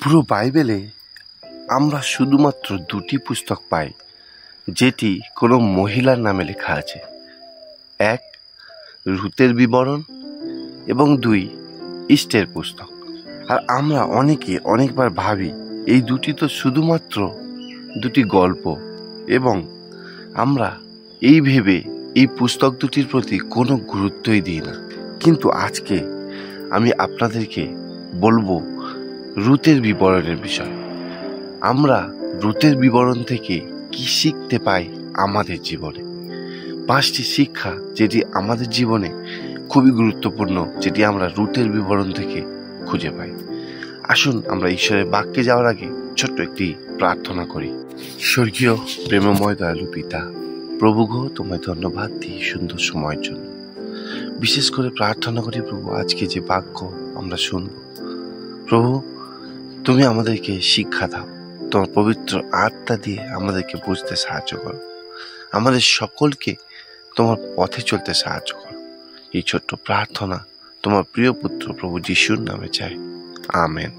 পুরো বাইবেলে আমরা শুধুমাত্র দুটি পুস্তক পাই যেটি কোনো মহিলার নামে লেখা আছে। এক, রুতের বিবরণ এবং দুই, ইস্টের পুস্তক। আর আমরা অনেকবার ভাবি এই দুটি তো শুধুমাত্র দুটি গল্প, এবং আমরা এই ভেবে এই পুস্তক দুটির প্রতি কোনো গুরুত্বই দিই না। কিন্তু আজকে আমি আপনাদেরকে বলবো রুতের বিবরণের বিষয়। আমরা রুতের বিবরণ থেকে কি শিখতে পাই আমাদের জীবনে। 5টি শিক্ষা যেটি আমাদের জীবনে খুবই গুরুত্বপূর্ণ, যেটি আমরা রুতের বিবরণ থেকে খুঁজে পাই। আসুন আমরা ঈশ্বরের বাক্যে যাওয়ার আগে ছোট্ট একটি প্রার্থনা করি। স্বর্গীয় প্রেমময় দয়ালু পিতা, প্রভু গো, তোমায় ধন্যবাদ দিই সুন্দর সময়ের জন্য। বিশেষ করে প্রার্থনা করি প্রভু, আজকে যে বাক্য আমরা শুনব, প্রভু তুমি আমাদেরকে শিক্ষা দাও, তোমার পবিত্র আত্মা দিয়ে আমাদেরকে বুঝতে সাহায্য করো, আমাদের সকলকে তোমার পথে চলতে সাহায্য করো। এই ছোট্ট প্রার্থনা তোমার প্রিয় পুত্র প্রভু যিশুর নামে চাই, আমেন।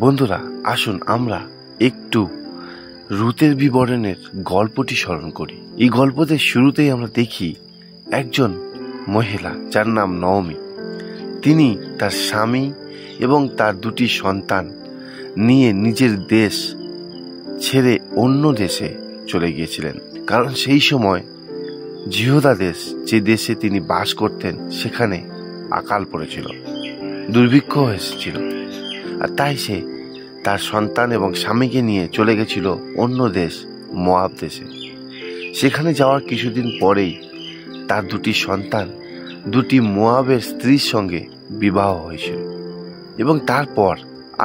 বন্ধুরা, আসুন আমরা একটু রুতের বিবরণের গল্পটি স্মরণ করি। এই গল্পদের শুরুতেই আমরা দেখি একজন মহিলা যার নাম নওমি। তিনি তার স্বামী এবং তার দুটি সন্তান নিয়ে নিজের দেশ ছেড়ে অন্য দেশে চলে গিয়েছিলেন, কারণ সেই সময় জিহুদা দেশ, যে দেশে তিনি বাস করতেন, সেখানে আকাল পড়েছিল, দুর্ভিক্ষ হয়েছিল। আর তাই সে তার সন্তান এবং স্বামীকে নিয়ে চলে গেছিল অন্য দেশ, মোয়াব দেশে। সেখানে যাওয়ার কিছুদিন পরেই তার দুটি সন্তান দুটি মোয়াবের স্ত্রীর সঙ্গে বিবাহ হয়েছিল, এবং তারপর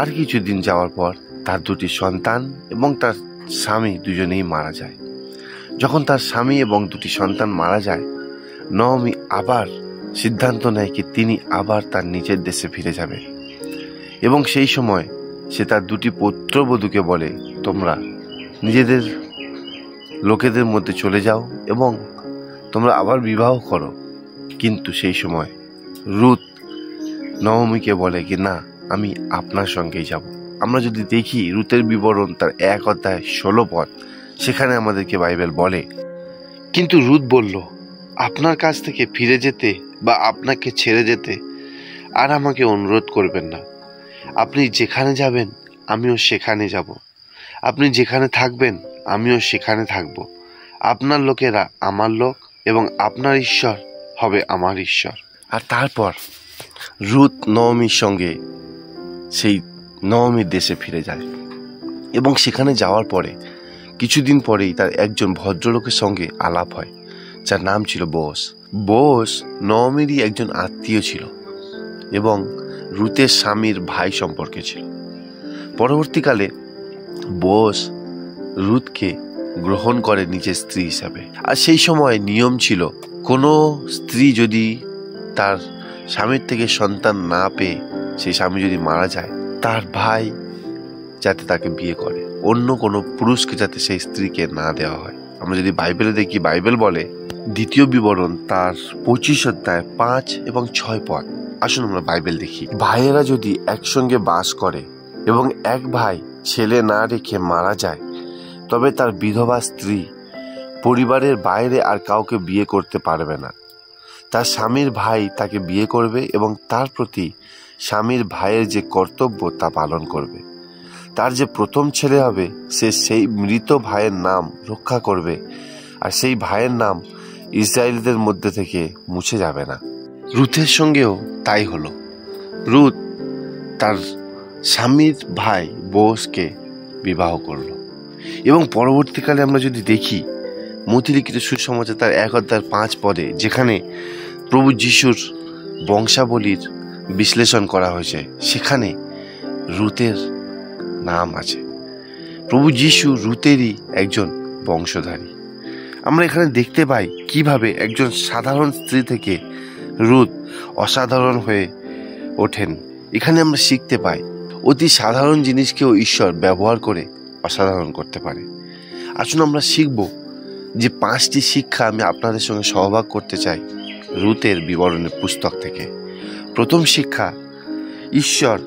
আর কিছুদিন যাওয়ার পর তার দুটি সন্তান এবং তার স্বামী দুজনেই মারা যায়। যখন তার স্বামী এবং দুটি সন্তান মারা যায়, নওমি আবার সিদ্ধান্ত নেয় কি তিনি আবার তার নিজের দেশে ফিরে যাবে। এবং সেই সময় সে তার দুটি পুত্রবধূকে বলে, তোমরা নিজেদের লোকেদের মধ্যে চলে যাও এবং তোমরা আবার বিবাহ করো। কিন্তু সেই সময় রুত নওমিকে বলে কি, না, আমি আপনার সঙ্গেই যাব। আমরা যদি দেখি রুতের বিবরণ তার 1 অধ্যায় 16 পদ, সেখানে আমাদেরকে বাইবেল বলে, কিন্তু রুত বলল, আপনার কাছ থেকে ফিরে যেতে বা আপনাকে ছেড়ে যেতে আর আমাকে অনুরোধ করবেন না। আপনি যেখানে যাবেন আমিও সেখানে যাব, আপনি যেখানে থাকবেন আমিও সেখানে থাকব। আপনার লোকেরা আমার লোক এবং আপনার ঈশ্বর হবে আমার ঈশ্বর। আর তারপর রুত নওমির সঙ্গে সেই নওমির দেশে ফিরে যায়, এবং সেখানে যাওয়ার পরে কিছুদিন পরেই তার একজন ভদ্রলোকের সঙ্গে আলাপ হয়, যার নাম ছিল বোস। বোস নওমিরই একজন আত্মীয় ছিল এবং রুতের স্বামীর ভাই সম্পর্কে ছিল। পরবর্তীকালে বোস রুতকে গ্রহণ করে নিজের স্ত্রী হিসাবে। আর সেই সময় নিয়ম ছিল, কোনো স্ত্রী যদি তার স্বামীর থেকে সন্তান না পেয়ে, সেই স্বামী যদি মারা যায়, তার ভাই যাতে তাকে বিয়ে করে, অন্য কোনো পুরুষকে যাতে সেই স্ত্রীকে না দেওয়া হয়। আমরা যদি বাইবেলে দেখি, বাইবেল বলে দ্বিতীয় বিবরণ তার 25 অধ্যায় 5 এবং 6 পদ। আসুন আমরা বাইবেল দেখি। ভাইয়েরা যদি একসঙ্গে বাস করে এবং এক ভাই ছেলে না রেখে মারা যায়, তবে তার বিধবা স্ত্রী পরিবারের বাইরে আর কাউকে বিয়ে করতে পারবে না। তার স্বামীর ভাই তাকে বিয়ে করবে এবং তার প্রতি স্বামীর ভাইয়ের যে কর্তব্য তা পালন করবে। তার যে প্রথম ছেলে হবে সে সেই মৃত ভাইয়ের নাম রক্ষা করবে, আর সেই ভাইয়ের নাম ইসরায়েলদের মধ্যে থেকে মুছে যাবে না। রুথের সঙ্গেও তাই হলো। রুথ তার স্বামীর ভাই বোসকে বিবাহ করলো, এবং পরবর্তীকালে আমরা যদি দেখি মথিলিখিত সুসমাচার তার 1 অধ্যায় 5 পদে, যেখানে প্রভু যিশুর বংশাবলীর বিশ্লেষণ করা হয়েছে, সেখানে রুতের নাম আছে। প্রভু যিশু রুতেরই একজন বংশধারী। আমরা এখানে দেখতে পাই কিভাবে একজন সাধারণ স্ত্রী থেকে রুত অসাধারণ হয়ে ওঠেন। এখানে আমরা শিখতে পাই অতি সাধারণ জিনিসকেও ঈশ্বর ব্যবহার করে অসাধারণ করতে পারে। আসুন আমরা শিখব যে 5টি শিক্ষা আমি আপনাদের সঙ্গে সহভাগ করতে চাই রুতের বিবরণের পুস্তক থেকে। প্রথম শিক্ষা, ঈশ্বর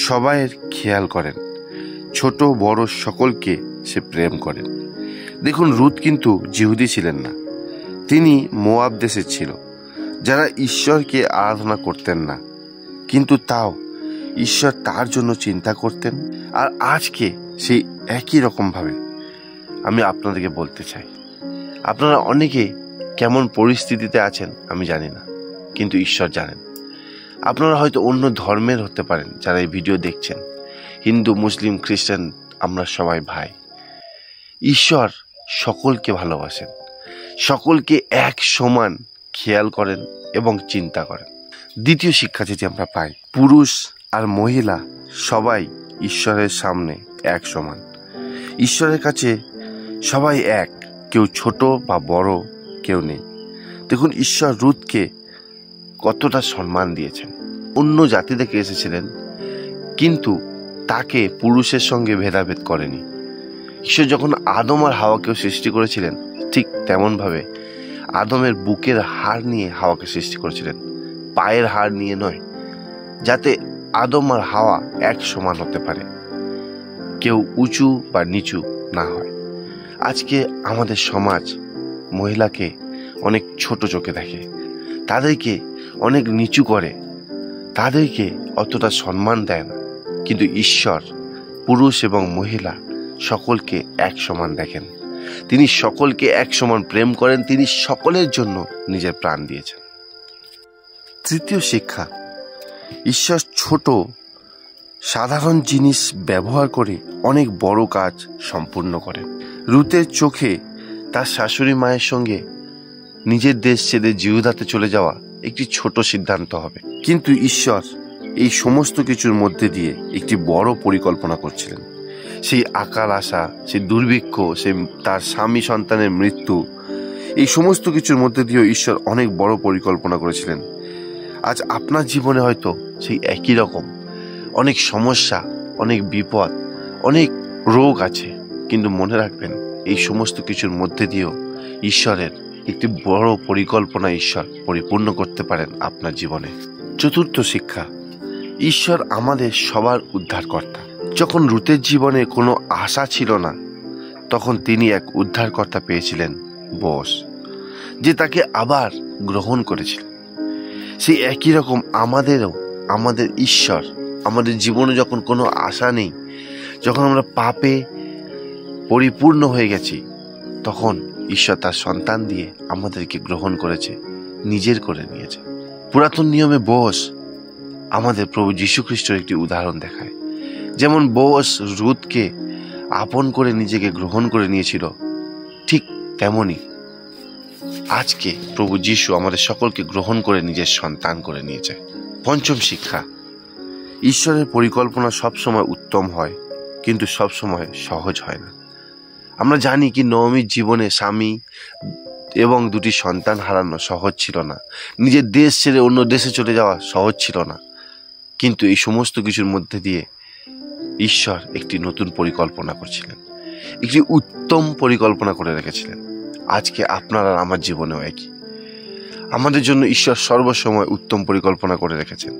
সবাইয়ের খেয়াল করেন। ছোট বড় সকলকে সে প্রেম করেন। দেখুন, রুথ কিন্তু জিহুদি ছিলেন না, তিনি মোয়াব দেশের ছিল, যারা ঈশ্বরকে আরাধনা করতেন না, কিন্তু তাও ঈশ্বর তার জন্য চিন্তা করতেন। আর আজকে সেই একই রকমভাবে আমি আপনাদেরকে বলতে চাই, আপনারা অনেকে কেমন পরিস্থিতিতে আছেন আমি জানি না, কিন্তু ঈশ্বর জানেন। আপনারা হয়তো অন্য ধর্মের হতে পারেন যারা এই ভিডিও দেখছেন, হিন্দু, মুসলিম, খ্রিস্টান, আমরা সবাই ভাই। ঈশ্বর সকলকে ভালোবাসেন, সকলকে এক সমান খেয়াল করেন এবং চিন্তা করেন। দ্বিতীয় শিক্ষা যেটি আমরা পাই, পুরুষ আর মহিলা সবাই ঈশ্বরের সামনে এক সমান। ঈশ্বরের কাছে সবাই এক, কেউ ছোট বা বড় কেউ নেই। দেখুন, ঈশ্বর রুথকে কতটা সম্মান দিয়েছেন। অন্য জাতি থেকে এসেছিলেন, কিন্তু তাকে পুরুষের সঙ্গে ভেদাভেদ করেনি। ঈশ্বর যখন আদম আর হাওয়াকেও সৃষ্টি করেছিলেন, ঠিক তেমনভাবে আদমের বুকের হাড় নিয়ে হাওয়াকে সৃষ্টি করেছিলেন, পায়ের হাড় নিয়ে নয়, যাতে আদম আর হাওয়া এক সমান হতে পারে, কেউ উঁচু বা নিচু না হয়। আজকে আমাদের সমাজ মহিলাকে অনেক ছোট চোখে দেখে, তাদেরকে অনেক নিচু করে, তাদেরকে অতটা সম্মান দেয় না। কিন্তু ঈশ্বর পুরুষ এবং মহিলা সকলকে এক সমান দেখেন। তিনি সকলকে এক সমান প্রেম করেন, তিনি সকলের জন্য নিজের প্রাণ দিয়েছেন। তৃতীয় শিক্ষা, ঈশ্বর ছোট সাধারণ জিনিস ব্যবহার করে অনেক বড় কাজ সম্পূর্ণ করেন। রুথের চোখে তার শাশুড়ি মায়ের সঙ্গে নিজের দেশ ছেড়ে জিহুদাতে চলে যাওয়া একটি ছোট সিদ্ধান্ত হবে, কিন্তু ঈশ্বর এই সমস্ত কিছুর মধ্যে দিয়ে একটি বড় পরিকল্পনা করছিলেন। সেই আকাল আসা, সেই দুর্ভিক্ষ, সেই তার স্বামী সন্তানের মৃত্যু, এই সমস্ত কিছুর মধ্যে দিয়েও ঈশ্বর অনেক বড় পরিকল্পনা করেছিলেন। আজ আপনার জীবনে হয়তো সেই একই রকম অনেক সমস্যা, অনেক বিপদ, অনেক রোগ আছে, কিন্তু মনে রাখবেন এই সমস্ত কিছুর মধ্যে দিয়েও ঈশ্বরের একটি বড় পরিকল্পনা ঈশ্বর পরিপূর্ণ করতে পারেন আপনার জীবনে। চতুর্থ শিক্ষা, ঈশ্বর আমাদের সবার উদ্ধারকর্তা। যখন রুথের জীবনে কোনো আশা ছিল না, তখন তিনি এক উদ্ধারকর্তা পেয়েছিলেন, বোস, যে তাকে আবার গ্রহণ করেছিলেন। সেই একই রকম আমাদেরও, আমাদের ঈশ্বর আমাদের জীবনে যখন কোনো আশা নেই, যখন আমরা পাপে পরিপূর্ণ হয়ে গেছি, তখন ঈশ্বর তার সন্তান দিয়ে আমাদেরকে গ্রহণ করেছে, নিজের করে নিয়েছে। পুরাতন নিয়মে বোস আমাদের প্রভু যীশু খ্রিস্টের একটি উদাহরণ দেখায়। যেমন বোস রুথকে আপন করে নিজেকে গ্রহণ করে নিয়েছিল, ঠিক তেমনি আজকে প্রভু যীশু আমাদের সকলকে গ্রহণ করে নিজের সন্তান করে নিয়েছে। পঞ্চম শিক্ষা, ঈশ্বরের পরিকল্পনা সবসময় উত্তম হয়, কিন্তু সবসময় সহজ হয় না। আমরা জানি কি নবমীর জীবনে স্বামী এবং দুটি সন্তান হারানো সহজ ছিল না, নিজের দেশ ছেড়ে অন্য দেশে চলে যাওয়া সহজ ছিল না, কিন্তু এই সমস্ত কিছুর মধ্যে দিয়ে ঈশ্বর একটি নতুন পরিকল্পনা করছিলেন, একটি উত্তম পরিকল্পনা করে রেখেছিলেন। আজকে আপনার আর আমার জীবনেও একই। আমাদের জন্য ঈশ্বর সর্বসময় উত্তম পরিকল্পনা করে রেখেছেন,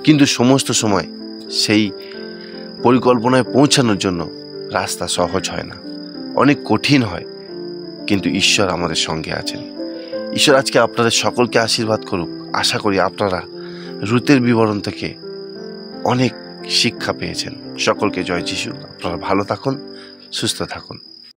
কিন্তু সমস্ত সময় সেই পরিকল্পনায় পৌঁছানোর জন্য রাস্তা সহজ হয় না, অনেক কঠিন হয়, কিন্তু ঈশ্বর আমাদের সঙ্গে আছেন। ঈশ্বর আজকে আপনাদের সকলকে আশীর্বাদ করুক। আশা করি আপনারা রুথের বিবরণ থেকে অনেক শিক্ষা পেয়েছেন। সকলকে জয় যিশু। আপনারা ভালো থাকুন, সুস্থ থাকুন।